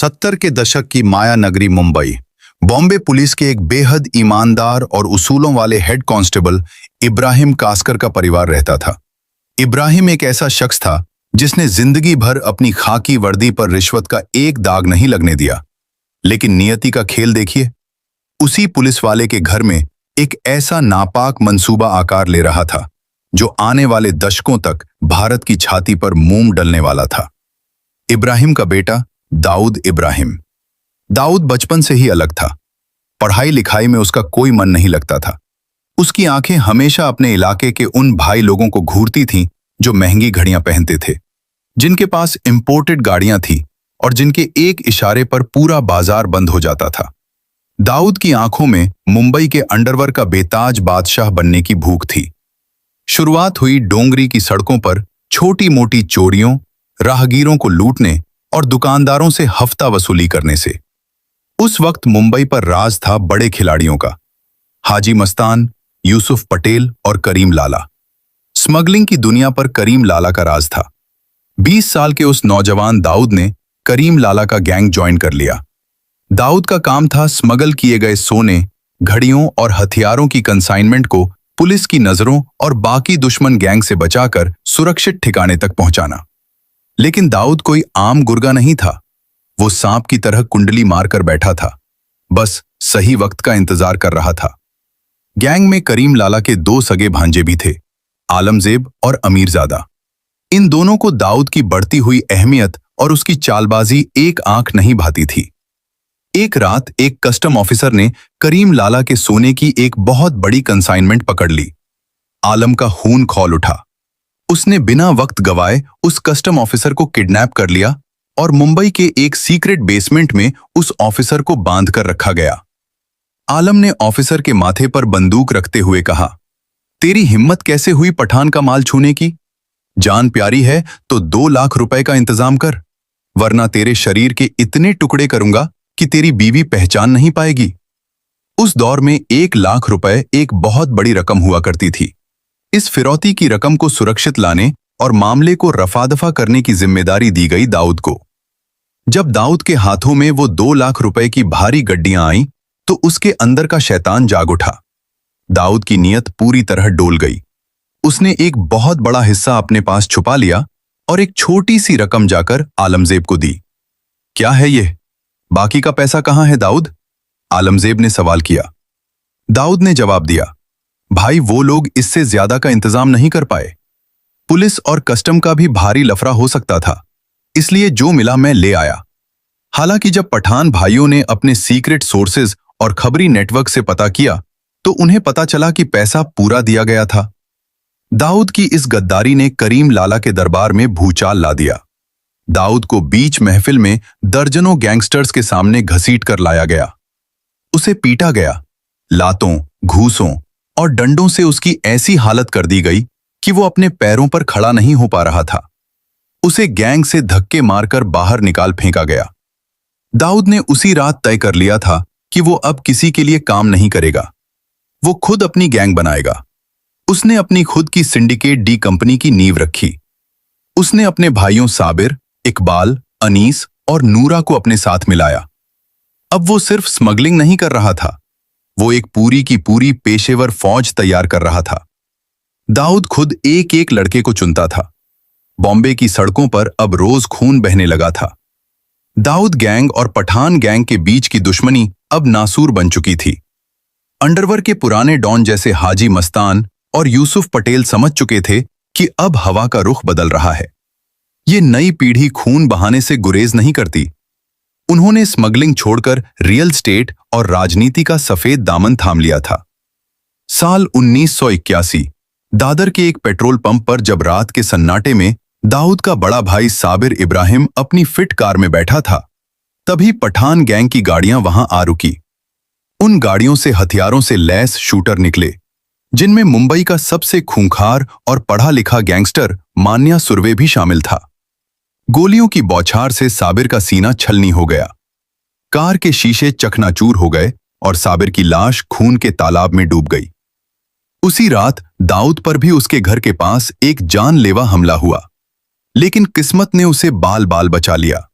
70 के दशक की माया नगरी मुंबई। बॉम्बे पुलिस के एक बेहद ईमानदार और उसूलों वाले हेड कांस्टेबल इब्राहिम कास्कर का परिवार रहता था। इब्राहिम एक ऐसा शख्स था जिसने जिंदगी भर अपनी खाकी वर्दी पर रिश्वत का एक दाग नहीं लगने दिया। लेकिन नियति का खेल देखिए, उसी पुलिस वाले के घर में एक ऐसा नापाक मंसूबा आकार ले रहा था जो आने वाले दशकों तक भारत की छाती पर मोम डलने वाला था। इब्राहिम का बेटा दाऊद इब्राहिम। दाऊद बचपन से ही अलग था। पढ़ाई लिखाई में उसका कोई मन नहीं लगता था। उसकी आंखें हमेशा अपने इलाके के उन भाई लोगों को घूरती थीं जो महंगी घड़ियां पहनते थे, जिनके पास इंपोर्टेड गाड़ियां थीं और जिनके एक इशारे पर पूरा बाजार बंद हो जाता था। दाऊद की आंखों में मुंबई के अंडरवर्ल्ड का बेताज बादशाह बनने की भूख थी। शुरुआत हुई डोंगरी की सड़कों पर छोटी मोटी चोरियों, राहगीरों को लूटने और दुकानदारों से हफ्ता वसूली करने से। उस वक्त मुंबई पर राज था बड़े खिलाड़ियों का, हाजी मस्तान, यूसुफ पटेल और करीम लाला। स्मगलिंग की दुनिया पर करीम लाला का राज था। 20 साल के उस नौजवान दाऊद ने करीम लाला का गैंग ज्वाइन कर लिया। दाऊद का काम था स्मगल किए गए सोने, घड़ियों और हथियारों की कंसाइनमेंट को पुलिस की नजरों और बाकी दुश्मन गैंग से बचाकर सुरक्षित ठिकाने तक पहुंचाना। लेकिन दाऊद कोई आम गुर्गा नहीं था। वो सांप की तरह कुंडली मारकर बैठा था, बस सही वक्त का इंतजार कर रहा था। गैंग में करीम लाला के 2 सगे भांजे भी थे, आलमजेब और अमीरजादा। इन दोनों को दाऊद की बढ़ती हुई अहमियत और उसकी चालबाजी एक आंख नहीं भाती थी। एक रात एक कस्टम ऑफिसर ने करीम लाला के सोने की एक बहुत बड़ी कंसाइनमेंट पकड़ ली। आलम का खून खौल उठा। उसने बिना वक्त गवाए उस कस्टम ऑफिसर को किडनैप कर लिया और मुंबई के एक सीक्रेट बेसमेंट में उस ऑफिसर को बांध कर रखा गया। आलम ने ऑफिसर के माथे पर बंदूक रखते हुए कहा, तेरी हिम्मत कैसे हुई पठान का माल छूने की? जान प्यारी है तो 2 लाख रुपए का इंतजाम कर, वरना तेरे शरीर के इतने टुकड़े करूंगा कि तेरी बीवी पहचान नहीं पाएगी। उस दौर में 1 लाख रुपए एक बहुत बड़ी रकम हुआ करती थी। इस फिरौती की रकम को सुरक्षित लाने और मामले को रफा-दफा करने की जिम्मेदारी दी गई दाऊद को। जब दाऊद के हाथों में वो 2 लाख रुपए की भारी गड्डियां आईं, तो उसके अंदर का शैतान जाग उठा। दाऊद की नीयत पूरी तरह डोल गई। उसने एक बहुत बड़ा हिस्सा अपने पास छुपा लिया और एक छोटी सी रकम जाकर आलमजेब को दी। क्या है ये? बाकी का पैसा कहां है दाऊद? आलमजेब ने सवाल किया। दाऊद ने जवाब दिया, भाई वो लोग इससे ज्यादा का इंतजाम नहीं कर पाए। पुलिस और कस्टम का भी भारी लफड़ा हो सकता था, इसलिए जो मिला मैं ले आया। हालांकि जब पठान भाइयों ने अपने सीक्रेट सोर्सेज और खबरी नेटवर्क से पता किया तो उन्हें पता चला कि पैसा पूरा दिया गया था। दाऊद की इस गद्दारी ने करीम लाला के दरबार में भूचाल ला दिया। दाऊद को बीच महफिल में दर्जनों गैंगस्टर्स के सामने घसीट कर लाया गया। उसे पीटा गया। लातों, घूसों और डंडों से उसकी ऐसी हालत कर दी गई कि वो अपने पैरों पर खड़ा नहीं हो पा रहा था। उसे गैंग से धक्के मारकर बाहर निकाल फेंका गया। दाऊद ने उसी रात तय कर लिया था कि वो अब किसी के लिए काम नहीं करेगा। वो खुद अपनी गैंग बनाएगा। उसने अपनी खुद की सिंडिकेट डी कंपनी की नींव रखी। उसने अपने भाइयों साबिर, इकबाल, अनीस और नूरा को अपने साथ मिलाया। अब वो सिर्फ स्मगलिंग नहीं कर रहा था, वो एक पूरी की पूरी पेशेवर फौज तैयार कर रहा था। दाऊद खुद एक एक लड़के को चुनता था। बॉम्बे की सड़कों पर अब रोज खून बहने लगा था। दाऊद गैंग और पठान गैंग के बीच की दुश्मनी अब नासूर बन चुकी थी। अंडरवर्ल्ड के पुराने डॉन जैसे हाजी मस्तान और यूसुफ पटेल समझ चुके थे कि अब हवा का रुख बदल रहा है। ये नई पीढ़ी खून बहाने से गुरेज नहीं करती। उन्होंने स्मगलिंग छोड़कर रियल स्टेट और राजनीति का सफेद दामन थाम लिया था। साल 1981 दादर के एक पेट्रोल पंप पर जब रात के सन्नाटे में दाऊद का बड़ा भाई साबिर इब्राहिम अपनी फिट कार में बैठा था, तभी पठान गैंग की गाड़ियां वहां आ रुकी। उन गाड़ियों से हथियारों से लैस शूटर निकले, जिनमें मुंबई का सबसे खूंखार और पढ़ा लिखा गैंगस्टर मान्या सुर्वे भी शामिल था। गोलियों की बौछार से साबिर का सीना छलनी हो गया। कार के शीशे चकनाचूर हो गए और साबिर की लाश खून के तालाब में डूब गई। उसी रात दाऊद पर भी उसके घर के पास एक जानलेवा हमला हुआ, लेकिन किस्मत ने उसे बाल बाल बचा लिया।